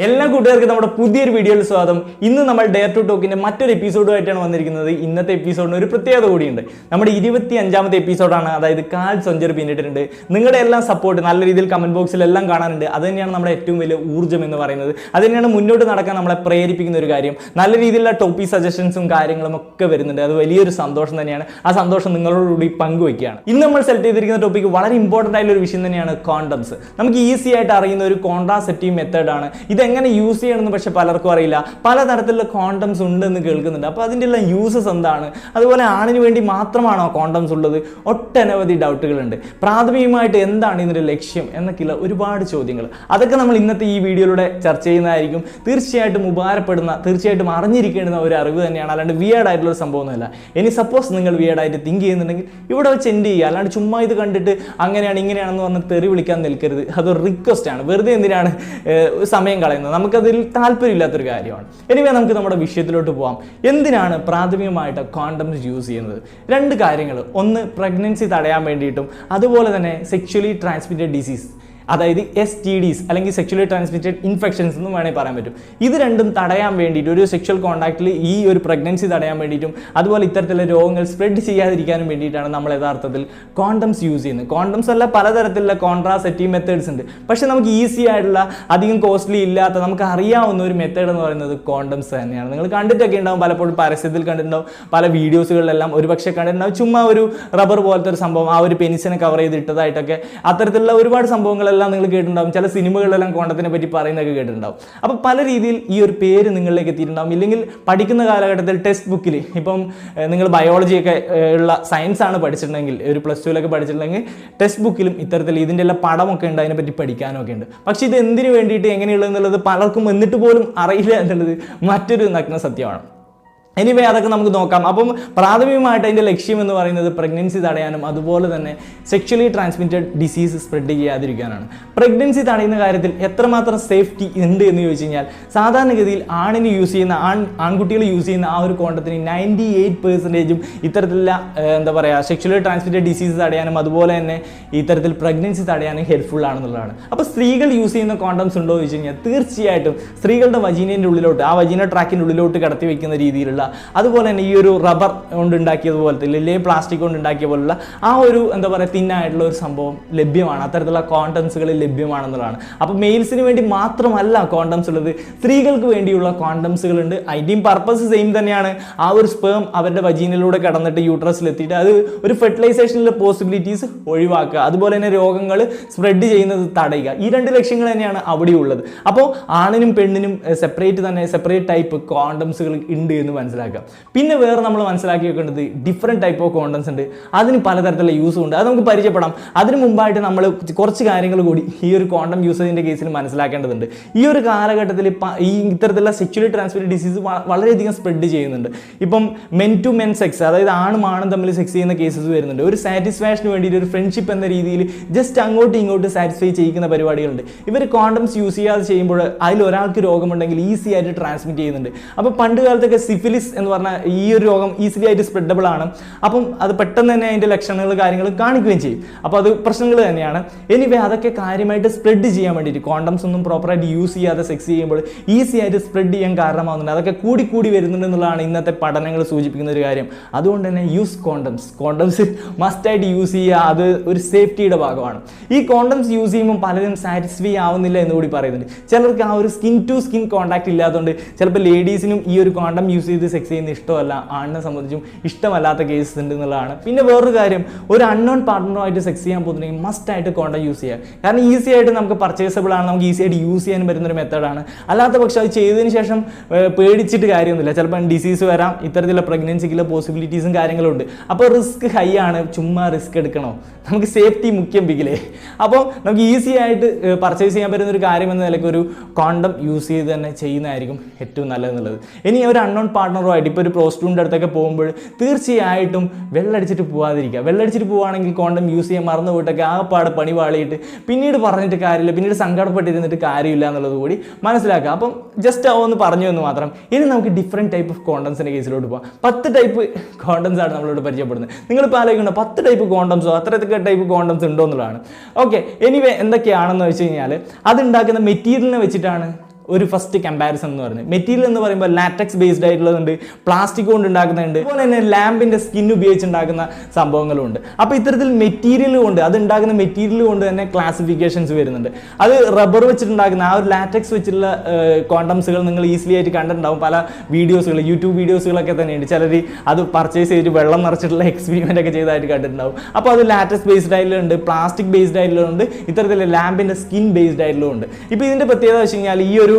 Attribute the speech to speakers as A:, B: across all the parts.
A: എല്ലാ കൂട്ടുകാർക്കും നമ്മുടെ പുതിയൊരു വീഡിയോയിൽ സ്വാഗതം. ഇന്ന് നമ്മൾ ഡെയർ ടു ടോക്കിന്റെ മറ്റൊരു എപ്പിസോഡുമായിട്ടാണ് വന്നിരിക്കുന്നത്. ഇന്നത്തെ എപ്പിസോഡിന് ഒരു പ്രത്യേകത കൂടിയുണ്ട്. നമ്മുടെ 25ാമത്തെ എപ്പിസോഡാണ്. അതായത് 1/4 സെഞ്ചുറി പിന്നിട്ടിട്ടുണ്ട്. നിങ്ങളുടെ എല്ലാം സപ്പോർട്ട് നല്ല രീതിയിൽ കമന്റ് ബോക്സിൽ എല്ലാം കാണാനുണ്ട്. അത് തന്നെയാണ് നമ്മുടെ ഏറ്റവും വലിയ ഊർജ്ജം എന്ന് പറയുന്നത്. അത് തന്നെയാണ് മുന്നോട്ട് നടക്കാൻ നമ്മളെ പ്രേരിപ്പിക്കുന്ന ഒരു കാര്യം. നല്ല രീതിയിലുള്ള ടോപ്പിക് സജഷൻസും കാര്യങ്ങളും ഒക്കെ വരുന്നുണ്ട്. അത് വലിയൊരു സന്തോഷം തന്നെയാണ്. ആ സന്തോഷം നിങ്ങളോടുകൂടി പങ്കുവയ്ക്കുകയാണ്. ഇന്ന് നമ്മൾ സെലക്ട് ചെയ്തിരിക്കുന്ന ടോപ്പിക് വളരെ ഇമ്പോർട്ടൻ്റ് ആയിട്ടുള്ള ഒരു വിഷയം തന്നെയാണ് കോണ്ടംസ്. നമുക്ക് ഈസി ആയിട്ട് അറിയുന്ന ഒരു കോൺട്രാസെപ്റ്റീവ് മെത്തേഡാണ്. എങ്ങനെ യൂസ് ചെയ്യണമെന്ന് പക്ഷെ പലർക്കും അറിയില്ല. പലതരത്തിലുള്ള കോണ്ടംസ് ഉണ്ടെന്ന് കേൾക്കുന്നുണ്ട്. അപ്പോൾ അതിൻ്റെ എല്ലാം യൂസസ് എന്താണ്, അതുപോലെ ആണിന് വേണ്ടി മാത്രമാണോ കോണ്ടംസ് ഉള്ളത്, ഒട്ടനവധി ഡൗട്ടുകളുണ്ട്. പ്രാഥമികമായിട്ട് എന്താണ് ഇതിൻ്റെ ലക്ഷ്യം എന്നൊക്കെയുള്ള ഒരുപാട് ചോദ്യങ്ങൾ. അതൊക്കെ നമ്മൾ ഇന്നത്തെ ഈ വീഡിയോയിലൂടെ ചർച്ച ചെയ്യുന്നതായിരിക്കും. തീർച്ചയായിട്ടും ഉപകാരപ്പെടുന്ന, തീർച്ചയായിട്ടും അറിഞ്ഞിരിക്കേണ്ടുന്ന ഒരു അറിവ് തന്നെയാണ്. അല്ലാണ്ട് വിയേർഡ് ആയിട്ടുള്ള ഒരു സംഭവമൊന്നുമല്ല. ഇനി സപ്പോസ് നിങ്ങൾ വിയേർഡായിട്ട് തിങ്ക് ചെയ്യുന്നുണ്ടെങ്കിൽ ഇവിടെ വെച്ച് എൻഡ് ചെയ്യുക. അല്ലാണ്ട് ചുമ്മാ ഇത് കണ്ടിട്ട് അങ്ങനെയാണ് ഇങ്ങനെയാണെന്ന് പറഞ്ഞ് തെറി വിളിക്കാൻ നിൽക്കരുത്. അതൊരു റിക്വസ്റ്റ് ആണ്. വെറുതെ എന്തിനാണ് സമയം കളയുന്നത്? നമുക്കതിൽ താല്പര്യമില്ലാത്തൊരു കാര്യമാണ്. എനിവേ നമുക്ക് നമ്മുടെ വിഷയത്തിലോട്ട് പോകാം. എന്തിനാണ് പ്രാഥമികമായിട്ട് കോണ്ടംസ് യൂസ് ചെയ്യുന്നത്? രണ്ട് കാര്യങ്ങൾ. ഒന്ന്, പ്രഗ്നൻസി തടയാൻ വേണ്ടിയിട്ടും അതുപോലെ തന്നെ സെക്ഷുവലി ട്രാൻസ്മിറ്റഡ് ഡിസീസ്, അതായത് STDs അല്ലെങ്കിൽ സെക്ഷുവലി ട്രാൻസ്മിറ്റഡ് ഇൻഫെക്ഷൻസ് എന്നും വേണമെങ്കിൽ പറയാൻ പറ്റും. ഇത് രണ്ടും തടയാൻ വേണ്ടിയിട്ട്, ഒരു സെക്ഷൽ കോൺടാക്റ്റിൽ ഈ ഒരു പ്രഗ്നൻസി തടയാൻ വേണ്ടിയിട്ടും അതുപോലെ ഇത്തരത്തിലുള്ള രോഗങ്ങൾ സ്പ്രെഡ് ചെയ്യാതിരിക്കാനും വേണ്ടിയിട്ടാണ് നമ്മൾ യഥാർത്ഥത്തിൽ കോണ്ടംസ് യൂസ് ചെയ്യുന്നത്. കോണ്ടംസ് അല്ല, പലതരത്തിലുള്ള കോൺട്രാസെപ്റ്റീവ് മെത്തേഡ്സ് ഉണ്ട്. പക്ഷേ നമുക്ക് ഈസി ആയിട്ടുള്ള, അധികം കോസ്റ്റ്ലി ഇല്ലാത്ത, നമുക്ക് അറിയാവുന്ന ഒരു മെത്തേഡ് എന്ന് പറയുന്നത് കോണ്ടംസ് തന്നെയാണ്. നിങ്ങൾ കണ്ടിട്ടൊക്കെ ഉണ്ടാവും, പലപ്പോഴും പരസ്യത്തിൽ കണ്ടിട്ടുണ്ടാവും, പല വീഡിയോസുകളിലെല്ലാം ഒരുപക്ഷെ കണ്ടിട്ടുണ്ടാവും. ചുമ്മാ ഒരു റബ്ബർ പോലത്തെ ഒരു സംഭവം, ആ ഒരു പെനിസിനെ കവർ ചെയ്തിട്ടതായിട്ടൊക്കെ അത്തരത്തിലുള്ള ഒരുപാട് സംഭവങ്ങൾ നിങ്ങൾ കേട്ടിട്ടുണ്ടാവും. ചില സിനിമകളിലെല്ലാം കോണ്ടത്തിനെ പറ്റി പറയുന്നതൊക്കെ കേട്ടിട്ടുണ്ടാവും. അപ്പോൾ പല രീതിയിൽ ഈ ഒരു പേര് നിങ്ങളിലേക്ക് എത്തിയിട്ടുണ്ടാവും. ഇല്ലെങ്കിൽ പഠിക്കുന്ന കാലഘട്ടത്തിൽ ടെക്സ്റ്റ് ബുക്കിൽ, ഇപ്പം നിങ്ങൾ ബയോളജിയൊക്കെ ഉള്ള സയൻസ് ആണ് പഠിച്ചിട്ടുണ്ടെങ്കിൽ, ഒരു +2 പഠിച്ചിട്ടുണ്ടെങ്കിൽ ടെക്സ്റ്റ് ബുക്കിലും ഇത്തരത്തിൽ ഇതിൻ്റെ എല്ലാം പടമൊക്കെ ഉണ്ട്, അതിനെപ്പറ്റി പഠിക്കാനൊക്കെ ഉണ്ട്. പക്ഷേ ഇത് എന്തിനു വേണ്ടിയിട്ട്, എങ്ങനെയുള്ളതെന്നുള്ളത് പലർക്കും എന്നിട്ട് പോലും അറിയില്ല എന്നുള്ളത് മറ്റൊരു നഗ്ന സത്യമാണ്. എനിവേ അതൊക്കെ നമുക്ക് നോക്കാം. അപ്പം പ്രാഥമികമായിട്ട് അതിൻ്റെ ലക്ഷ്യം എന്ന് പറയുന്നത് പ്രഗ്നൻസി തടയാനും അതുപോലെ തന്നെ സെക്ഷലി ട്രാൻസ്മിറ്റഡ് ഡിസീസ് സ്പ്രെഡ് ചെയ്യാതിരിക്കാനാണ്. പ്രഗ്നൻസി തടയുന്ന കാര്യത്തിൽ എത്രമാത്രം സേഫ്റ്റി ഉണ്ട് എന്ന് ചോദിച്ചു കഴിഞ്ഞാൽ, സാധാരണഗതിയിൽ ആണിന് യൂസ് ചെയ്യുന്ന, ആൺകുട്ടികൾ യൂസ് ചെയ്യുന്ന ആ ഒരു കോണ്ടത്തിന് 98% ഇത്തരത്തിലുള്ള എന്താ പറയുക, സെക്ഷലി ട്രാൻസ്മിറ്റഡ് ഡിസീസ് തടയാനും അതുപോലെ തന്നെ ഇത്തരത്തിൽ പ്രഗ്നൻസി തടയാനും ഹെൽപ്ഫുൾ ആണെന്നുള്ളതാണ്. അപ്പോൾ സ്ത്രീകൾ യൂസ് ചെയ്യുന്ന കോണ്ടംസ് ഉണ്ടോ എന്ന് ചോദിച്ചു കഴിഞ്ഞാൽ, തീർച്ചയായിട്ടും സ്ത്രീകളുടെ വജീനയുടെ ഉള്ളിലോട്ട്, ആ വജീന ട്രാക്കിൻ്റെ ഉള്ളിലോട്ട് കടത്തി വയ്ക്കുന്ന രീതിയിലുള്ള, അതുപോലെ തന്നെ ഈ ഒരു റബ്ബർ കൊണ്ട് ഉണ്ടാക്കിയതുപോലത്തെ, അല്ലെങ്കിൽ പ്ലാസ്റ്റിക് കൊണ്ട് ഉണ്ടാക്കിയ പോലുള്ള ആ ഒരു എന്താ പറയുക തിന്നായിട്ടുള്ള ഒരു സംഭവം ലഭ്യമാണ്. അത്തരത്തിലുള്ള കോണ്ടംസുകൾ ലഭ്യമാണെന്നുള്ളതാണ്. അപ്പോൾ മെയിൽസിന് വേണ്ടി മാത്രമല്ല കോണ്ടംസ് ഉള്ളത്, സ്ത്രീകൾക്ക് വേണ്ടിയുള്ള കോണ്ടംസുകളുണ്ട്. അതിൻ്റെയും പർപ്പസ് സെയിം തന്നെയാണ്. ആ ഒരു സ്പേം അവരുടെ വജീനിലൂടെ കടന്നിട്ട് യൂട്രസിലെത്തിയിട്ട് അത് ഒരു ഫെർട്ടിലൈസേഷനിലെ പോസിബിലിറ്റീസ് ഒഴിവാക്കുക, അതുപോലെ തന്നെ രോഗങ്ങൾ സ്പ്രെഡ് ചെയ്യുന്നത് തടയുക. ഈ രണ്ട് ലക്ഷ്യങ്ങൾ തന്നെയാണ് അവിടെയുള്ളത്. അപ്പോൾ ആണിനും പെണ്ണിനും സെപ്പറേറ്റ് ടൈപ്പ് കോണ്ടംസുകൾ ഉണ്ട് എന്ന് മനസ്സിലാക്കുക. പിന്നെ വേറെ നമ്മൾ മനസ്സിലാക്കി വെക്കേണ്ടത്, ഡിഫറെൻറ്റ് ടൈപ്പ് ഓഫ് കോണ്ടംസ് ഉണ്ട്. അതിന് പലതരത്തിലുള്ള യൂസും ഉണ്ട്. അത് നമുക്ക് പരിചയപ്പെടാം. അതിന് മുമ്പായിട്ട് നമ്മൾ കുറച്ച് കാര്യങ്ങൾ കൂടി ഈ ഒരു കോണ്ടം യൂസേജിൻ്റെ കേസിൽ മനസ്സിലാക്കേണ്ടതുണ്ട്. ഈ ഒരു കാലഘട്ടത്തിൽ ഈ ഇത്തരത്തിലുള്ള സെക്ഷുവലി ട്രാൻസ്മിറ്റഡ് ഡിസീസ് വളരെയധികം സ്പ്രെഡ് ചെയ്യുന്നുണ്ട്. ഇപ്പം മെൻ ടു മെൻ സെക്സ്, അതായത് ആണും ആണും തമ്മിൽ സെക്സ് ചെയ്യുന്ന കേസസ് വരുന്നുണ്ട്. ഒരു സാറ്റിസ്ഫാക്ഷന് വേണ്ടിയിട്ട്, ഒരു ഫ്രണ്ട്ഷിപ്പ് എന്ന രീതിയിൽ ജസ്റ്റ് അങ്ങോട്ടും ഇങ്ങോട്ടും സാറ്റിസ്ഫൈ ചെയ്യിക്കുന്ന പരിപാടികളുണ്ട്. ഇവർ കോണ്ടംസ് യൂസ് ചെയ്യാതെ ചെയ്യുമ്പോൾ അതിൽ ഒരാൾക്ക് രോഗമുണ്ടെങ്കിൽ ഈസി ആയിട്ട് ട്രാൻസ്മിറ്റ് ചെയ്യുന്നുണ്ട്. അപ്പോൾ പണ്ട് കാലത്തൊക്കെ സിഫിലിസ് എന്ന് പറഞ്ഞാൽ ഈ ഒരു രോഗം ഈസിലി ആയിട്ട് സ്പ്രെഡബിൾ ആണ്. അപ്പം അത് പെട്ടെന്ന് തന്നെ അതിൻ്റെ ലക്ഷണങ്ങൾ കാര്യങ്ങൾ കാണിക്കുകയും ചെയ്യും. അപ്പോൾ അത് പ്രശ്നങ്ങൾ തന്നെയാണ്. എനിവേ അതൊക്കെ കാര്യമായിട്ട് സ്പ്രെഡ് ചെയ്യാൻ വേണ്ടിയിട്ട് കോണ്ടംസ് ഒന്നും പ്രോപ്പറായിട്ട് യൂസ് ചെയ്യാതെ സെക്സ് ചെയ്യുമ്പോൾ ഈസി ആയിട്ട് സ്പ്രെഡ് ചെയ്യാൻ കാരണമാകുന്നുണ്ട്. അതൊക്കെ കൂടി വരുന്നുണ്ട് എന്നുള്ളതാണ് ഇന്നത്തെ പഠനങ്ങൾ സൂചിപ്പിക്കുന്ന ഒരു കാര്യം. അതുകൊണ്ട് തന്നെ യൂസ് കോണ്ടംസ് മസ്റ്റായിട്ട് യൂസ് ചെയ്യുക. അത് ഒരു സേഫ്റ്റിയുടെ ഭാഗമാണ്. ഈ കോണ്ടംസ് യൂസ് ചെയ്യുമ്പോൾ പലരും സാറ്റിസ്ഫൈ ആവുന്നില്ല എന്ന് കൂടി പറയുന്നുണ്ട്. ചിലർക്ക് ആ ഒരു സ്കിൻ ടു സ്കിൻ കോൺടാക്ട് ഇല്ലാത്തതുകൊണ്ട് ചിലപ്പോൾ ലേഡീസിനും ഈ ഒരു കോണ്ടം യൂസ് ചെയ്ത് സെക്സ് ചെയ്യുന്ന ഇഷ്ടമല്ല, ആണിനെ സംബന്ധിച്ചും ഇഷ്ടമല്ലാത്ത കേസസ് ഉണ്ട് എന്നുള്ളതാണ്. പിന്നെ വേറൊരു കാര്യം, ഒരു അൺനോൺ പാർട്ട്ണറുമായിട്ട് സെക്സ് ചെയ്യാൻ പോകുന്നുണ്ടെങ്കിൽ മസ്റ്റ് ആയിട്ട് കോണ്ടം യൂസ് ചെയ്യുക. കാരണം ഈസി ആയിട്ട് നമുക്ക് പർച്ചേസബിൾ ആണ്, നമുക്ക് ഈസി ആയിട്ട് യൂസ് ചെയ്യാൻ പറ്റുന്നൊരു മെത്തേഡാണ്. അല്ലാത്ത പക്ഷേ അത് ചെയ്തതിന് ശേഷം പേടിച്ചിട്ട് കാര്യമൊന്നുമില്ല. ചിലപ്പോൾ ഡിസീസ് വരാം, ഇത്തരത്തിലുള്ള പ്രഗ്നൻസിക്കുള്ള പോസിബിലിറ്റീസും കാര്യങ്ങളും ഉണ്ട്. അപ്പോൾ റിസ്ക് ഹൈ ആണ്. ചുമ്മാ റിസ്ക് എടുക്കണോ? നമുക്ക് സേഫ്റ്റി മുഖ്യം ബിഗിലേ. അപ്പോൾ നമുക്ക് ഈസി ആയിട്ട് പർച്ചേസ് ചെയ്യാൻ പറ്റുന്ന ഒരു കാര്യം എന്ന നിലയ്ക്ക് ഒരു കോണ്ടം യൂസ് ചെയ്ത് തന്നെ ചെയ്യുന്നതായിരിക്കും ഏറ്റവും നല്ലതെന്നുള്ളത്. ഇനി ഒരു അൺനോൺ പാർട്ട്ണറുമായിട്ട് ഇപ്പോൾ ഒരു പ്രോസ്റ്റിറ്റ്യൂട്ടിൻ്റെ അടുത്തൊക്കെ പോകുമ്പോൾ തീർച്ചയായിട്ടും വെള്ളടിച്ചിട്ട് പോകാതിരിക്കുക. വെള്ളടിച്ചിട്ട് പോവുകയാണെങ്കിൽ കോണ്ടം യൂസ് ചെയ്യാൻ മറന്നു പോയിട്ടൊക്കെ ആ പാട് പണി പാളിയിട്ട് പിന്നീട് പറഞ്ഞിട്ട് കാര്യമില്ല, പിന്നീട് സങ്കടപ്പെട്ടിരുന്നിട്ട് കാര്യമില്ല എന്നുള്ളത് കൂടി മനസ്സിലാക്കുക. അപ്പം ജസ്റ്റ് ആവുമെന്ന് പറഞ്ഞു എന്ന് മാത്രം. ഇനി നമുക്ക് ഡിഫറെൻറ്റ് ടൈപ്പ് ഓഫ് കോണ്ടംസിൻ്റെ കേസിലോട്ട് പോകാം. 10 ടൈപ്പ് കോണ്ടംസ് ആണ് നമ്മളോട് പരിചയപ്പെടുന്നത്. നിങ്ങളിപ്പോൾ ആലോചിക്കണം 10 ടൈപ്പ് കോണ്ടംസോ അത്രയൊക്കെ ടൈപ്പ് കോണ്ടംസ് ഉണ്ടോ എന്നുള്ളതാണ്. ഓക്കെ, എനിവേ എന്തൊക്കെയാണെന്ന് വെച്ച് കഴിഞ്ഞാൽ, അതുണ്ടാക്കുന്ന മെറ്റീരിയലിനെ വെച്ചിട്ടാണ് ഒരു ഫസ്റ്റ് കമ്പാരിസൺ എന്ന് പറയുന്നത്. മെറ്റീരിയൽ എന്ന് പറയുമ്പോൾ ലാറ്റക്സ് ബേസ്ഡ് ആയിട്ടുള്ളതുണ്ട്, പ്ലാസ്റ്റിക് കൊണ്ട് ഉണ്ടാക്കുന്നുണ്ട്, അതുപോലെ തന്നെ ലാമ്പിന്റെ സ്കിൻ ഉപയോഗിച്ചുണ്ടാക്കുന്ന സംഭവങ്ങളുണ്ട്. അപ്പോൾ ഇത്തരത്തിൽ മെറ്റീരിയൽ കൊണ്ട് അത് ഉണ്ടാക്കുന്ന മെറ്റീരിയൽ കൊണ്ട് തന്നെ ക്ലാസിഫിക്കേഷൻസ് വരുന്നുണ്ട്. അത് റബ്ബർ വെച്ചിട്ടുണ്ടാക്കുന്ന ആ ഒരു ലാറ്റക്സ് വെച്ചിട്ടുള്ള കോണ്ടംസുകൾ നിങ്ങൾ ഈസിലി ആയിട്ട് കണ്ടിട്ടുണ്ടാവും. പല വീഡിയോസുകൾ, യൂട്യൂബ് വീഡിയോസുകളൊക്കെ തന്നെയുണ്ട്. ചിലർ അത് പർച്ചേസ് ചെയ്തിട്ട് വെള്ളം നിറച്ചിട്ടുള്ള എക്സ്പെരിമെന്റ് ഒക്കെ ചെയ്തതായിട്ട് കണ്ടിട്ടുണ്ടാവും. അപ്പോൾ അത് ലാറ്റക്സ് ബേസ്ഡ് ആയിട്ടുള്ള പ്ലാസ്റ്റിക് ബേസ്ഡ് ആയിട്ടുള്ളതുണ്ട്, ഇത്തരത്തിലുള്ള ലാമ്പിന്റെ സ്കിൻ ബേസ്ഡ് ആയിട്ടുള്ളതുണ്ട്. ഇപ്പോൾ ഇതിന്റെ പ്രത്യേകത വെച്ച് കഴിഞ്ഞാൽ ഈ ഒരു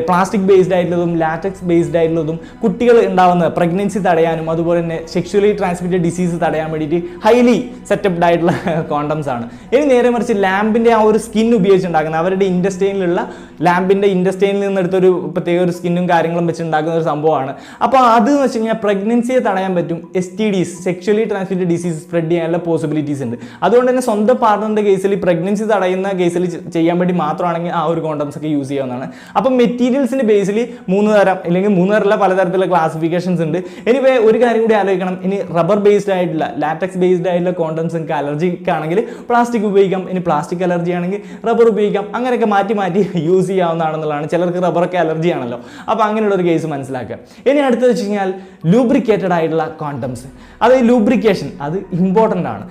A: പ്ലാസ്റ്റിക് ബേസ്ഡ് ആയിട്ടുള്ളതും ലാറ്റക്സ് ബേസ്ഡ് ആയിട്ടുള്ളതും കുട്ടികൾ ഉണ്ടാവുന്ന പ്രഗ്നൻസി തടയാനും അതുപോലെ തന്നെ സെക്ഷുവലി ട്രാൻസ്മിറ്റഡ് ഡിസീസ് തടയാൻ വേണ്ടിയിട്ട് ഹൈലി സെറ്റപ്ഡ് ആയിട്ടുള്ള കോണ്ടംസ് ആണ്. ഇനി നേരെ മറിച്ച് ലാമ്പിന്റെ ആ ഒരു സ്കിൻ ഉപയോഗിച്ചുണ്ടാക്കുന്ന അവരുടെ ഇൻഡസ്ട്രിയിലുള്ള ലാമ്പിന്റെ ഇൻഡസ്ട്രിയിൽ നിന്നെടുത്തൊരു പ്രത്യേക ഒരു സ്കിന്നും കാര്യങ്ങളും വെച്ചുണ്ടാക്കുന്ന ഒരു സംഭവമാണ്. അപ്പോൾ അത് എന്ന് വെച്ച് കഴിഞ്ഞാൽ പ്രഗ്നൻസിയെ തടയാൻ പറ്റും. STDs sexually transmitted disease spread ചെയ്യാനുള്ള പോസിബിലിറ്റീസ് ഉണ്ട്. അതുകൊണ്ട് തന്നെ സ്വന്തം പാർട്ണറിന്റെ കേസിൽ പ്രഗ്നൻസി തടയുന്ന കേസിൽ ചെയ്യാൻ വേണ്ടി മാത്രമാണെങ്കിൽ ആ ഒരു കോണ്ടംസ് ഒക്കെ യൂസ് ചെയ്യാവുന്നതാണ്. അപ്പം മെറ്റീരിയൽസിന്റെ ബേസിൽ 3 തരം അല്ലെങ്കിൽ 3 തരമല്ല പലതരത്തിലുള്ള ക്ലാസിഫിക്കേഷൻസ് ഉണ്ട്. എനിവേ ഒരു കാര്യം കൂടി ആലോചിക്കണം. ഇനി റബ്ബർ ബേസ്ഡ് ആയിട്ടുള്ള ലാറ്റക്സ് ബേസ്ഡ് ആയിട്ടുള്ള കോണ്ടംസ് നിങ്ങൾക്ക് അലർജിക്ക് ആണെങ്കിൽ പ്ലാസ്റ്റിക് ഉപയോഗിക്കാം, ഇനി പ്ലാസ്റ്റിക് അലർജി ആണെങ്കിൽ റബ്ബർ ഉപയോഗിക്കാം. അങ്ങനെയൊക്കെ മാറ്റി മാറ്റി യൂസ് ചെയ്യാവുന്നതാണെന്നുള്ളതാണ്. ചിലർക്ക് റബ്ബറൊക്കെ അലർജി ആണല്ലോ, അപ്പോൾ അങ്ങനെയുള്ള ഒരു കേസ് മനസ്സിലാക്കുക. ഇനി അടുത്തത് വെച്ച് കഴിഞ്ഞാൽ ലൂബ്രിക്കേറ്റഡ് ആയിട്ടുള്ള കോണ്ടംസ്. അതായത് ലൂബ്രിക്കേഷൻ അത് ഇമ്പോർട്ടൻ്റ് ആണ്.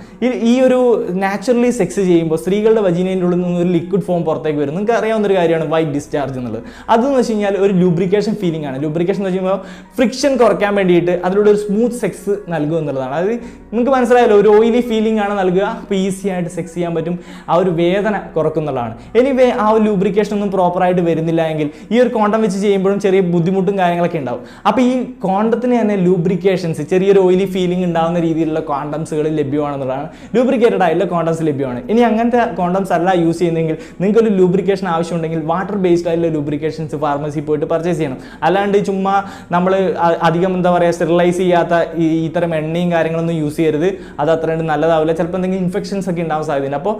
A: ഈ ഒരു നാച്ചുറലി സെക്സ് ചെയ്യുമ്പോൾ സ്ത്രീകളുടെ വജീനയുടെ ഉള്ളിൽ നിന്ന് ഒരു ലിക്വിഡ് ഫോം പുറത്തേക്ക് വരും. നിങ്ങൾക്ക് അറിയാവുന്ന ഒരു കാര്യമാണ് വൈറ്റ് ഡിസ്ചാർജ് എന്നുള്ളത്. അതെന്ന് വെച്ച് കഴിഞ്ഞാൽ ഒരു ലൂബ്രിക്കേഷൻ ഫീലിംഗ് ആണ്. ലൂബ്രിക്കേഷൻ എന്ന് വെച്ച് കഴിയുമ്പോൾ ഫ്രിക്ഷൻ കുറയ്ക്കാൻ വേണ്ടിയിട്ട് അതിലൂടെ ഒരു സ്മൂത്ത് സെക്സ് നൽകുക എന്നുള്ളതാണ്. അതായത് നിങ്ങൾക്ക് മനസ്സിലായല്ലോ, ഒരു ഓയിലി ഫീലിംഗ് ആണ് നൽകുക. അപ്പോൾ ഈസി ആയിട്ട് സെക്സ് ചെയ്യാൻ പറ്റും, ആ ഒരു വേദന കുറക്കുന്നതാണ്. എനിവേ ആ ഒരു ലൂബ്രിക്കേഷൻ ഒന്നും പ്രോപ്പറായിട്ട് വരുന്നില്ല എങ്കിൽ ഈ ഒരു കോണ്ടം വെച്ച് ചെയ്യുമ്പോഴും ചെറിയ ബുദ്ധിമുട്ടും കാര്യങ്ങളൊക്കെ ഉണ്ടാവും. അപ്പോൾ ഈ കോണ്ടത്തിന് തന്നെ ലൂബ്രിക്കേഷൻസ്, ചെറിയൊരു ഓയിലി ഫീലിംഗ് ഉണ്ടാകുന്ന രീതിയിലുള്ള കോണ്ടംസുകൾ ലഭ്യമാണെന്നുള്ളതാണ്. ലൂബ്രിക്കേറ്റഡ് ആയിട്ടുള്ള കോണ്ടംസ് ലഭ്യമാണ്. ഇനി അങ്ങനത്തെ കോണ്ടംസ് അല്ല യൂസ് ചെയ്യുന്നതെങ്കിൽ നിങ്ങൾക്ക് ഒരു ലൂബ്രിക്കേഷൻ ആവശ്യമുണ്ടെങ്കിൽ വാട്ടർ ബേസ്ഡ് ആയിട്ടുള്ള ലൂബ്രിക്കേഷൻസ് ഫാർമസി പോയിട്ട് പർച്ചേസ് ചെയ്യണം. അല്ലാണ്ട് ചുമ്മാ നമ്മൾ അധികം എന്താ പറയുക സ്റ്റെറിലൈസ് ചെയ്യാത്ത ഇത്തരം എണ്ണയും കാര്യങ്ങളൊന്നും യൂസ് ചെയ്യരുത്. അത് അത്രയും നല്ലതാവില്ല. ചിലപ്പോൾ എന്തെങ്കിലും ഇൻഫെക്ഷൻസ് ഒക്കെ ഉണ്ടാവാൻ സാധ്യതയുണ്ട്. അപ്പോൾ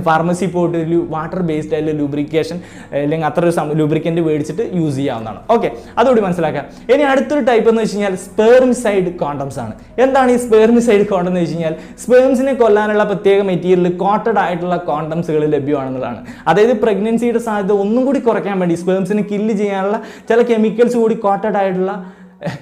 A: ഫാർമസി പോയിട്ട് വാട്ടർ ബേസ്ഡ് ആയിട്ടുള്ള ലൂബ്രിക്കേഷൻ അല്ലെങ്കിൽ അത്ര ഒരു ലൂബ്രിക്കൻറ്റ് മേടിച്ചിട്ട് യൂസ് ചെയ്യാവുന്നതാണ്. ഓക്കെ, അതുകൂടി മനസ്സിലാക്കാം. ഇനി അടുത്തൊരു ടൈപ്പ് എന്ന് വെച്ച് കഴിഞ്ഞാൽ സ്പെർമിസൈഡ് കോണ്ടംസ് ആണ്. എന്താണ് ഈ സ്പെർമിസൈഡ് കോണ്ടം എന്ന് വെച്ച് കഴിഞ്ഞാൽ സ്പെർംസിനെ കൊല്ലാനുള്ള പ്രത്യേക മെറ്റീരിയൽ കോട്ടഡ് ആയിട്ടുള്ള കോണ്ടംസുകൾ ലഭ്യമാണെന്നുള്ളതാണ്. അതായത് പ്രഗ്നൻസിയുടെ സാധ്യത ഒന്നും കൂടി കുറയ്ക്കാൻ വേണ്ടി സ്പെർംസിനെ കില്ല് ചെയ്യാനുള്ള ചില കെമിക്കൽസ് കൂടി കോട്ടഡ് ആയിട്ടുള്ള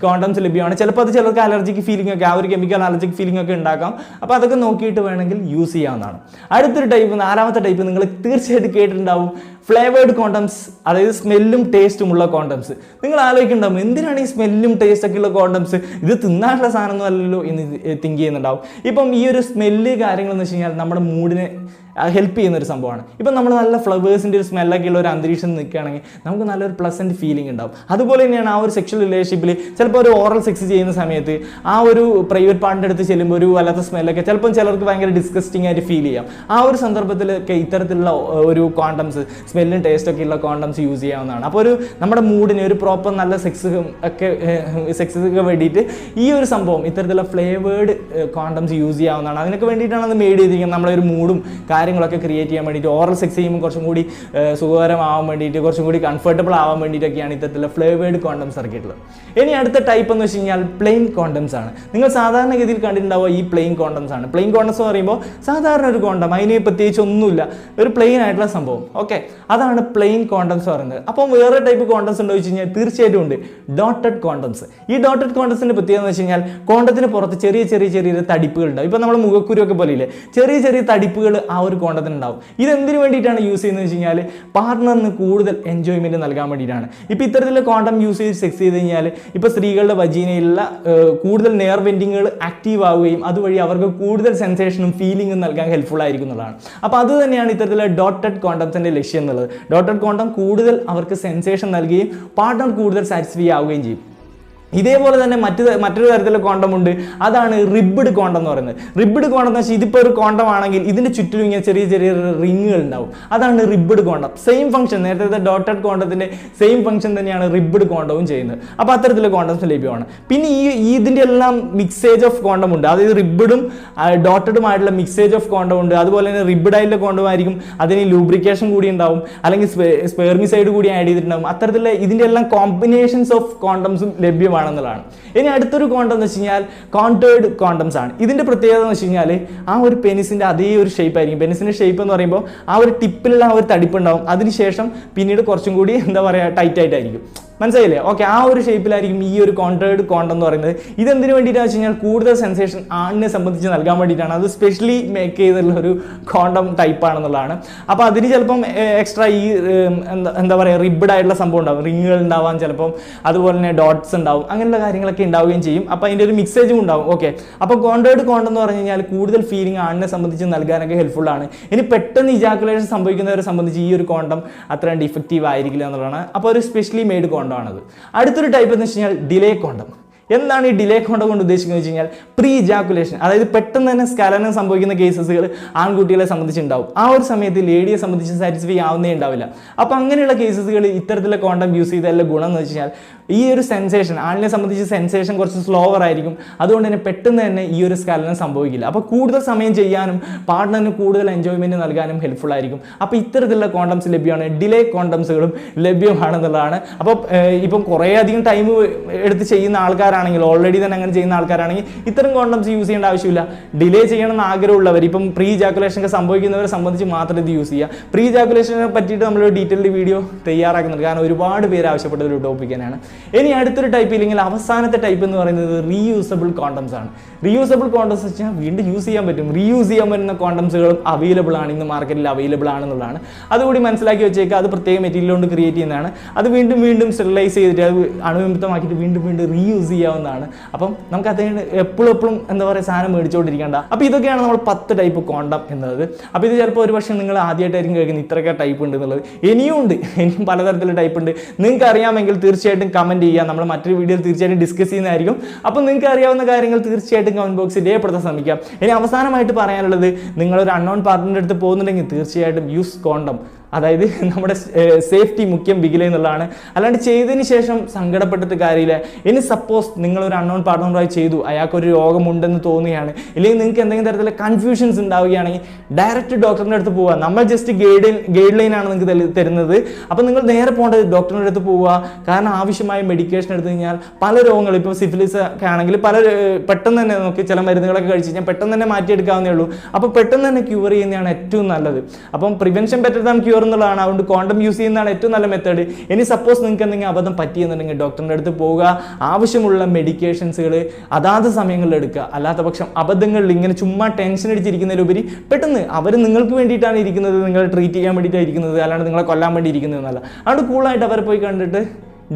A: കോണ്ടംസ് ലഭ്യമാണ്. ചിലപ്പോൾ അത് ചിലർക്ക് അലർജിക്ക് ഫീലിംഗ് ഒക്കെ, ആ ഒരു കെമിക്കൽ അലർജിക്ക് ഫീലിംഗ് ഒക്കെ ഉണ്ടാക്കാം. അപ്പോൾ അതൊക്കെ നോക്കിയിട്ട് വേണമെങ്കിൽ യൂസ് ചെയ്യാവുന്നതാണ്. അടുത്തൊരു ടൈപ്പ്, 4ാമത്തെ ടൈപ്പ് നിങ്ങൾ തീർച്ചയായിട്ടും കേട്ടിട്ടുണ്ടാവും, ഫ്ലേവേർഡ് കോണ്ടംസ്. അതായത് സ്മെല്ലും ടേസ്റ്റും ഉള്ള കോണ്ടംസ്. നിങ്ങൾ ആലോചിക്കുന്നുണ്ടാവും, എന്തിനാണ് ഈ സ്മെല്ലും ടേസ്റ്റ് ഒക്കെ ഉള്ള കോണ്ടംസ്, ഇത് തിന്നാനുള്ള സാധനമൊന്നും അല്ലല്ലോ എന്ന് തിങ്ക് ചെയ്യുന്നുണ്ടാവും. ഇപ്പം ഈ ഒരു സ്മെല്ല് കാര്യങ്ങളെന്ന് വെച്ച് കഴിഞ്ഞാൽ നമ്മുടെ മൂഡിനെ ഹെൽപ്പ് ചെയ്യുന്ന ഒരു സംഭവമാണ്. ഇപ്പം നമ്മൾ നല്ല ഫ്ലവേഴ്സിൻ്റെ ഒരു സ്മെല്ലൊക്കെ ഉള്ള ഒരു അന്തരീക്ഷം നിൽക്കുകയാണെങ്കിൽ നമുക്ക് നല്ലൊരു പ്ലസൻറ്റ് ഫീലിംഗ് ഉണ്ടാവും. അതുപോലെ തന്നെയാണ് ആ ഒരു സെക്ഷൽ റിലേഷൻഷിപ്പിൽ ചിലപ്പോൾ ഒരു ഓറൽ സെക്സ് ചെയ്യുന്ന സമയത്ത് ആ ഒരു പ്രൈവറ്റ് പാർട്ടിൻ്റെ അടുത്ത് ചെല്ലുമ്പോൾ ഒരു വല്ലാത്ത സ്മെല്ലൊക്കെ ചിലപ്പം ചിലർക്ക് ഭയങ്കര ഡിസ്കസ്റ്റിംഗ് ആയിട്ട് ഫീൽ ചെയ്യാം. ആ ഒരു സന്ദർഭത്തിലൊക്കെ ഇത്തരത്തിലുള്ള ഒരു കോണ്ടംസ്, സ്മെല്ലും ടേസ്റ്റൊക്കെ ഉള്ള കോണ്ടംസ് യൂസ് ചെയ്യാവുന്നതാണ്. അപ്പോൾ ഒരു നമ്മുടെ മൂഡിന് ഒരു പ്രോപ്പർ നല്ല സെക്സൊക്കെ വേണ്ടിയിട്ട് ഈ ഒരു സംഭവം ഇത്തരത്തിലുള്ള ഫ്ലേവേർഡ് കോണ്ടംസ് യൂസ് ചെയ്യാവുന്നതാണ്. അതിനൊക്കെ വേണ്ടിയിട്ടാണ് അത് മെയ്ഡ് ചെയ്തിരിക്കുന്നത്. നമ്മളെ ഒരു മൂഡും കാര്യങ്ങളൊക്കെ ക്രിയേറ്റ് ചെയ്യാൻ വേണ്ടിയിട്ട്, ഓറൽ സെക്സ് ചെയ്യുമ്പോൾ കുറച്ചും കൂടി സുഖകരമാവാൻ വേണ്ടിയിട്ട്, കുറച്ചും കൂടി കംഫർട്ടബിൾ ആവാൻ വേണ്ടിയിട്ടൊക്കെയാണ് ഇത്തരത്തിലുള്ള ഫ്ലേവേർഡ് കോണ്ടംസ് ഇറക്കിയിട്ടുള്ളത്. ഇനി അടുത്ത ടൈപ്പ് എന്ന് വെച്ച് കഴിഞ്ഞാൽ പ്ലെയിൻ കോണ്ടംസ് ആണ്. നിങ്ങൾ സാധാരണഗതിയിൽ കണ്ടിട്ടുണ്ടാവുക ഈ പ്ലെയിൻ കോണ്ടംസ് ആണ്. പ്ലെയിൻ കോണ്ടംസ് എന്ന് പറയുമ്പോൾ സാധാരണ ഒരു കോണ്ടം, അതിന് പ്രത്യേകിച്ച് ഒന്നുമില്ല, ഒരു പ്ലെയിൻ ആയിട്ടുള്ള സംഭവം. ഓക്കെ, അതാണ് പ്ലെയിൻ കോണ്ടംസ് പറയുന്നത്. അപ്പം വേറെ ടൈപ്പ് കോണ്ടംസ് ഉണ്ടോ വെച്ച് കഴിഞ്ഞാൽ തീർച്ചയായിട്ടും ഉണ്ട്, ഡോട്ടഡ് കോണ്ടംസ്. ഈ ഡോട്ടഡ് കോണ്ടംസിന്റെ പ്രത്യേകത എന്ന് വെച്ച് കഴിഞ്ഞാൽ കോണ്ടത്തിന് പുറത്ത് ചെറിയ ചെറിയ ചെറിയ തടിപ്പുകൾ ഉണ്ടാവും. ഇപ്പം നമ്മൾ മുഖക്കുരുവൊക്കെ പോലെയില്ലേ, ചെറിയ ചെറിയ തടിപ്പുകൾ ആ ഒരു കോണ്ടത്തിനുണ്ടാവും. ഇത് എന്തിനു വേണ്ടിയിട്ടാണ് യൂസ് ചെയ്യുന്നത് വെച്ച് കഴിഞ്ഞാൽ പാർട്ട്ണറിന് കൂടുതൽ എൻജോയ്മെന്റ് നൽകാൻ വേണ്ടിയിട്ടാണ്. ഇപ്പോൾ ഇത്തരത്തിലുള്ള കോണ്ടം യൂസ് ചെയ്ത് സെക്സ് ചെയ്ത് കഴിഞ്ഞാൽ ഇപ്പോൾ സ്ത്രീകളുടെ വജീനയിലുള്ള കൂടുതൽ നെയർവ് എൻഡിങ്ങുകൾ ആക്റ്റീവ് ആവുകയും അതുവഴി അവർക്ക് കൂടുതൽ സെൻസേഷനും ഫീലിംഗും നൽകാൻ ഹെൽപ്ഫുൾ ആയിരിക്കും എന്നുള്ളതാണ്. അപ്പോൾ അത് തന്നെയാണ് ഇത്തരത്തിലുള്ള ഡോട്ടഡ് കോണ്ടംസിന്റെ ലക്ഷ്യം എന്നുള്ളത്. ഡോട്ടഡ് കോണ്ടം കൂടുതൽ അവർക്ക് സെൻസേഷൻ നൽകുകയും പാർട്ട്ണർ കൂടുതൽ സാറ്റിസ്ഫൈ ആവുകയും ചെയ്യും. ഇതേപോലെ തന്നെ മറ്റൊരു തരത്തിലുള്ള കോണ്ടം ഉണ്ട്, അതാണ് റിബ്ഡ് കോണ്ടം എന്ന് പറയുന്നത്. റിബ്ഡ് കോണ്ടം എന്ന് വെച്ചാൽ ഇതിപ്പോൾ ഒരു കോണ്ടം ആണെങ്കിൽ ഇതിന്റെ ചുറ്റിലും ഇങ്ങനെ ചെറിയ ചെറിയ റിങ്ങുകൾ ഉണ്ടാവും. അതാണ് റിബ്ഡ് കോണ്ടം. സെയിം ഫംഗ്ഷൻ, നേരത്തെ ഡോട്ടഡ് കോണ്ടത്തിന്റെ സെയിം ഫംഗ്ഷൻ തന്നെയാണ് റിബ്ഡ് കോണ്ടവും ചെയ്യുന്നത്. അപ്പോൾ അത്തരത്തിലുള്ള കോണ്ടംസ് ലഭ്യമാണ്. പിന്നെ ഇതിന്റെ എല്ലാം മിക്സേജ് ഓഫ് കോണ്ടം ഉണ്ട്. അതായത് റിബ്ഡും ഡോട്ടഡുമായിട്ടുള്ള മിക്സേജ് ഓഫ് കോണ്ടം ഉണ്ട്. അതുപോലെ തന്നെ റിബ്ഡ് ആയിട്ടുള്ള കോണ്ടം ആയിരിക്കും, അതിന് ലൂബ്രിക്കേഷൻ കൂടി ഉണ്ടാവും, അല്ലെങ്കിൽ സ്പെർമിസൈഡ് കൂടി ആഡ് ചെയ്തിട്ടുണ്ടാവും. അത്തരത്തിലുള്ള ഇതിന്റെ എല്ലാം കോമ്പിനേഷൻസ് ഓഫ് കോണ്ടംസും ലഭ്യമാണ്. ആണെന്നുള്ളതാണ്. ഇനി അടുത്തൊരു കോണ്ടം എന്ന് വെച്ച് കഴിഞ്ഞാൽ കോണ്ടേർഡ് കോണ്ടംസ് ആണ്. ഇതിൻ്റെ പ്രത്യേകത എന്ന് വെച്ച് കഴിഞ്ഞാൽ ആ ഒരു പെനിസിൻ്റെ അതേ ഒരു ഷേപ്പ് ആയിരിക്കും. പെനിസിൻ്റെ ഷേപ്പ് എന്ന് പറയുമ്പോൾ ആ ഒരു ടിപ്പിലുള്ള ആ ഒരു തടിപ്പുണ്ടാവും, അതിനുശേഷം പിന്നീട് കുറച്ചും കൂടി എന്താ പറയുക ടൈറ്റ് ആയിട്ടായിരിക്കും. മനസ്സിലായില്ലേ? ഓക്കെ, ആ ഒരു ഷേപ്പിലായിരിക്കും ഈ ഒരു കോണ്ടേർഡ് കോണ്ടം എന്ന് പറയുന്നത്. ഇതെന്തിനു വേണ്ടിയിട്ടാണെന്ന് വെച്ച് കഴിഞ്ഞാൽ കൂടുതൽ സെൻസേഷൻ ആണിനെ സംബന്ധിച്ച് നൽകാൻ വേണ്ടിയിട്ടാണ്. അത് സ്പെഷ്യലി മേക്ക് ചെയ്തിട്ടുള്ള ഒരു കോണ്ടം ടൈപ്പ് ആണെന്നുള്ളതാണ്. അപ്പോൾ അതിന് ചിലപ്പം എക്സ്ട്രാ ഈ എന്താ പറയുക റിബ്ഡ് ആയിട്ടുള്ള സംഭവം ഉണ്ടാവും, റിങ്ങുകൾ ഉണ്ടാവാൻ ചിലപ്പം, അതുപോലെ തന്നെ ഡോട്ട്സ് ഉണ്ടാവും, അങ്ങനെയുള്ള കാര്യങ്ങളൊക്കെ ഉണ്ടാവുകയും ചെയ്യും. അപ്പോൾ അതിൻ്റെ ഒരു മിക്സേജും ഉണ്ടാവും. ഓക്കെ, അപ്പോൾ കോണ്ടേർഡ് കോണ്ടം എന്ന് പറഞ്ഞു കഴിഞ്ഞാൽ കൂടുതൽ ഫീലിംഗ് ആണിനെ സംബന്ധിച്ച് നൽകാനൊക്കെ ഹെൽപ്ഫുൾ ആണ്. ഇനി പെട്ടെന്ന് ഇജാക്കുലേഷൻ സംഭവിക്കുന്നവരെ സംബന്ധിച്ച് ഈ ഒരു കോണ്ടം അത്ര ഡിഫക്റ്റീവ് ആയിരിക്കില്ല എന്നുള്ളതാണ്. അപ്പോൾ ഒരു സ്പെഷ്യലി മെയ്ഡ് കോണ്ടം ആണത്. അടുത്തൊരു ടൈപ്പ് എന്ന് വെച്ച് കഴിഞ്ഞാൽ ഡിലേ കോണ്ടം. എന്താണ് ഈ ഡിലേ കോണ്ടം കൊണ്ട് ഉദ്ദേശിക്കുന്നത് വെച്ച് കഴിഞ്ഞാൽ പ്രീ ഇജാക്കുലേഷൻ, അതായത് പെട്ടെന്ന് തന്നെ സ്ഖലനം സംഭവിക്കുന്ന കേസസുകൾ ആൺകുട്ടികളെ സംബന്ധിച്ചുണ്ടാവും. ആ ഒരു സമയത്ത് ലേഡിയെ സംബന്ധിച്ച് സാറ്റിസ്ഫൈ ആവുന്നേ ഉണ്ടാവില്ല. അപ്പോൾ അങ്ങനെയുള്ള കേസസുകൾ ഇത്തരത്തിലുള്ള കോണ്ടം യൂസ് ചെയ്താലുള്ള ഗുണം എന്ന് വെച്ച് കഴിഞ്ഞാൽ ഈ ഒരു സെൻസേഷൻ ആണിനെ സംബന്ധിച്ച് സെൻസേഷൻ കുറച്ച് സ്ലോവർ ആയിരിക്കും. അതുകൊണ്ട് തന്നെ പെട്ടെന്ന് തന്നെ ഈ ഒരു സ്ഖലനം സംഭവിക്കില്ല. അപ്പോൾ കൂടുതൽ സമയം ചെയ്യാനും പാർട്ട്ണറിന് കൂടുതൽ എൻജോയ്മെൻറ്റ് നൽകാനും ഹെൽപ്ഫുൾ ആയിരിക്കും. അപ്പോൾ ഇത്തരത്തിലുള്ള കോണ്ടംസ് ലഭ്യമാണ്, ഡിലേ കോണ്ടംസുകളും ലഭ്യമാണെന്നുള്ളതാണ്. അപ്പോൾ ഇപ്പം കുറേ അധികം ടൈം എടുത്ത് ചെയ്യുന്ന ആൾക്കാരാണെങ്കിൽ, ഓൾറെഡി തന്നെ അങ്ങനെ ചെയ്യുന്ന ആൾക്കാരാണെങ്കിൽ ഇത്തരം കോണ്ടംസ് യൂസ് ചെയ്യേണ്ട ആവശ്യമില്ല. ഡിലേ ചെയ്യണമെന്ന് ആഗ്രഹമുള്ളവർ, ഇപ്പം പ്രീ ഇജാക്കുലേഷൻ ഒക്കെ സംഭവിക്കുന്നവരെ സംബന്ധിച്ച് മാത്രം ഇത് യൂസ് ചെയ്യുക. പ്രീ ഇജാക്കുലേഷനെ പറ്റിയിട്ട് നമ്മളൊരു ഡീറ്റെയിൽഡ് വീഡിയോ തയ്യാറാക്കുന്നുണ്ട്, കാരണം ഒരുപാട് പേര് ആവശ്യപ്പെട്ട ഒരു ടോപ്പിക് തന്നെയാണ്. ഇനി അടുത്തൊരു ടൈപ്പ് ഇല്ലെങ്കിൽ അവസാനത്തെ ടൈപ്പ് എന്ന് പറയുന്നത് റീയൂസബിൾ കോണ്ടംസ് ആണ്. റീയൂസബിൾ കോണ്ടംസ് വെച്ചാൽ വീണ്ടും യൂസ് ചെയ്യാൻ പറ്റും, റീയൂസ് ചെയ്യാൻ പറ്റുന്ന കോണ്ടംസുകളും അവൈലബിൾ ആണ്, ഇന്ന് മാർക്കറ്റിൽ അവൈലബിൾ ആണെന്നുള്ളതാണ്. അതുകൂടി മനസ്സിലാക്കി വെച്ചേക്കുക. അത് പ്രത്യേക മെറ്റീരിയൽ കൊണ്ട് ക്രിയേറ്റ് ചെയ്യുന്നതാണ്. അത് വീണ്ടും സ്റ്റെറിലൈസ് ചെയ്തിട്ട് അത് അണുവിമുക്തമാക്കിയിട്ട് വീണ്ടും റീയൂസ് ചെയ്യാവുന്നതാണ്. അപ്പം നമുക്ക് അതിന് എപ്പോഴും എന്താ പറയുക സാധനം മേടിച്ചുകൊണ്ടിരിക്കേണ്ട. അപ്പോൾ ഇതൊക്കെയാണ് നമ്മൾ 10 ടൈപ്പ് കോണ്ടം എന്നുള്ളത്. അപ്പോൾ ഇത് ചിലപ്പോൾ ഒരു പക്ഷേ നിങ്ങൾ ആദ്യമായിട്ടായിരിക്കും കേൾക്കുന്നത് ഇത്രയൊക്കെ ടൈപ്പ് ഉണ്ട് എന്നുള്ളത്. ഇനിയും പലതരത്തിലുള്ള ടൈപ്പ് ഉണ്ട്. നിങ്ങൾക്ക് അറിയാമെങ്കിൽ തീർച്ചയായിട്ടും കമൻറ്റ് ചെയ്യുക. നമ്മൾ മറ്റൊരു വീഡിയോയിൽ തീർച്ചയായിട്ടും ഡിസ്കസ് ചെയ്യുന്നതായിരിക്കും. അപ്പോൾ നിങ്ങൾക്ക് അറിയാവുന്ന കാര്യങ്ങൾ തീർച്ചയായിട്ടും കമൻറ്റ് ബോക്സിൽ രേഖപ്പെടുത്താൻ ശ്രമിക്കാം. ഇനി അവസാനമായിട്ട് പറയാനുള്ളത്, നിങ്ങളൊരു അൺനോൺ പാർട്ട്ണറിൻ്റെ അടുത്ത് പോകുന്നുണ്ടെങ്കിൽ തീർച്ചയായിട്ടും യൂസ് കോണ്ടം. അതായത് നമ്മുടെ സേഫ്റ്റി മുഖ്യം ബിഗിലേ എന്നുള്ളതാണ്. അല്ലാണ്ട് ചെയ്തതിന് ശേഷം സങ്കടപ്പെട്ടിട്ട് കാര്യമില്ല. ഇനി സപ്പോസ് നിങ്ങളൊരു അൺനോൺ പാർട്ട്ണറായി ചെയ്തു, അയാൾക്കൊരു രോഗമുണ്ടെന്ന് തോന്നുകയാണ്, ഇല്ലെങ്കിൽ നിങ്ങൾക്ക് എന്തെങ്കിലും തരത്തിലുള്ള കൺഫ്യൂഷൻസ് ഉണ്ടാവുകയാണെങ്കിൽ ഡയറക്റ്റ് ഡോക്ടറിൻ്റെ അടുത്ത് പോവുക. നമ്മൾ ജസ്റ്റ് ഗൈഡ് ലൈനാണ് നിങ്ങൾക്ക് തരുന്നത്. അപ്പോൾ നിങ്ങൾ നേരെ പോകേണ്ടത് ഡോക്ടറിൻ്റെ അടുത്ത് പോവുക. കാരണം ആവശ്യമായ മെഡിക്കേഷൻ എടുത്തു കഴിഞ്ഞാൽ പല രോഗങ്ങളും, ഇപ്പോൾ സിഫിലിസ് ഒക്കെ ആണെങ്കിൽ പെട്ടെന്ന് തന്നെ നമുക്ക് ചില മരുന്നുകളൊക്കെ കഴിച്ച് കഴിഞ്ഞാൽ പെട്ടെന്ന് തന്നെ മാറ്റിയെടുക്കാവുന്നേ ഉള്ളൂ. അപ്പോൾ പെട്ടെന്ന് തന്നെ ക്യൂർ ചെയ്യുന്നതാണ് ഏറ്റവും നല്ലത്. അപ്പം പ്രിവെൻഷൻ ബെറ്റർ ദാൻ ക്യൂർ എന്നുള്ളതാണ്. അതുകൊണ്ട് കോണ്ടം യൂസ് ചെയ്യുന്നതാണ് ഏറ്റവും നല്ല മെത്തേഡ്. ഇനി സപ്പോസ് നിങ്ങൾക്ക് എന്തെങ്കിലും അബദ്ധം പറ്റിയെന്നുണ്ടെങ്കിൽ ഡോക്ടറിൻ്റെ അടുത്ത് പോവുക. ആവശ്യമുള്ള മെഡിക്കേഷൻസുകൾ അതാത് സമയങ്ങളിൽ എടുക്കുക. അല്ലാത്ത പക്ഷം അബദ്ധങ്ങളിൽ ഇങ്ങനെ ചുമ്മാ ടെൻഷൻ അടിച്ചിരിക്കുന്നതിലുപരി പെട്ടെന്ന് അവർ നിങ്ങൾക്ക് വേണ്ടിയിട്ടാണ് ഇരിക്കുന്നത്, നിങ്ങൾ ട്രീറ്റ് ചെയ്യാൻ വേണ്ടിയിട്ടാണ് ഇരിക്കുന്നത്, അല്ലാണ്ട് നിങ്ങളെ കൊല്ലാൻ വേണ്ടി ഇരിക്കുന്നത് എന്നല്ല. അതുകൊണ്ട് കൂളായിട്ട് അവരെ പോയി കണ്ടിട്ട്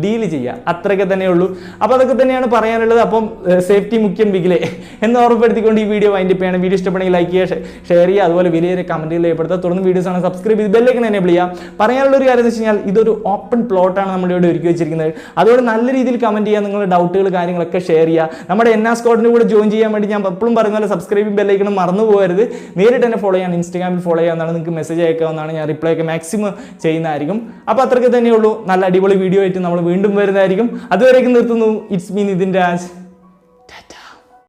A: ഡീൽ ചെയ്യുക, അത്രയൊക്കെ തന്നെയുള്ളൂ. അപ്പോൾ അതൊക്കെ തന്നെയാണ് പറയാനുള്ളത്. അപ്പം സേഫ്റ്റി മുഖ്യം ബിഗിലേ എന്ന് ഓർമ്മപ്പെടുത്തിക്കൊണ്ട് ഈ വീഡിയോ വൈൻഡപ്പ് ചെയ്യണം. വീഡിയോ ഇഷ്ടപ്പെടുമെങ്കിൽ ലൈക്ക് ചെയ്യുക, ഷെയർ ചെയ്യുക, അതുപോലെ വലിയ കമൻറ്റുകൾ ഏർപ്പെടുത്തുക. തുടർന്ന് വീഡിയോസ് ആണ് സബ്സ്ക്രൈബ് ചെയ്ത് ബെല്ലൈക്കൺ എനേബിൾ ചെയ്യുക. പറയാനുള്ള ഒരു കാര്യം എന്ന് വെച്ച് കഴിഞ്ഞാൽ ഇതൊരു ഓപ്പൺ പ്ലോട്ടാണ് നമ്മുടെ ഇവിടെ ഒരുക്കി വെച്ചിരിക്കുന്നത്. അതുകൊണ്ട് നല്ല രീതിയിൽ കമൻറ്റ് ചെയ്യുക, നിങ്ങളുടെ ഡൗട്ടുകൾ കാര്യങ്ങളൊക്കെ ഷെയർ ചെയ്യുക. നമ്മുടെ NRN സ്ക്വാഡിൻ്റെ കൂടെ ജോയിൻ ചെയ്യാൻ വേണ്ടി ഞാൻ എപ്പോഴും പറയുന്ന പോലെ സബ്സ്ക്രൈബും ബെല്ലൈക്കണും മറന്നു പോകരുത്. നേരിട്ട് തന്നെ ഫോളോ ചെയ്യാൻ, ഇൻസ്റ്റാഗ്രാമിൽ ഫോളോ ചെയ്യാവുന്നതാണ്. നിങ്ങൾക്ക് മെസ്സേജ് അയക്കാവുന്നതാണ്. ഞാൻ റിപ്ലൈ ഒക്കെ മാക്സിമം ചെയ്യുന്നതായിരിക്കും. അപ്പോൾ അത്രയ്ക്ക് തന്നെയുള്ളൂ. നല്ല അടിപൊളി വീഡിയോ ആയിട്ട് നമ്മൾ വീണ്ടും വരുന്നതായിരിക്കും. അതുവരേക്കും നിർത്തുന്നു. It's me Nitin Raj.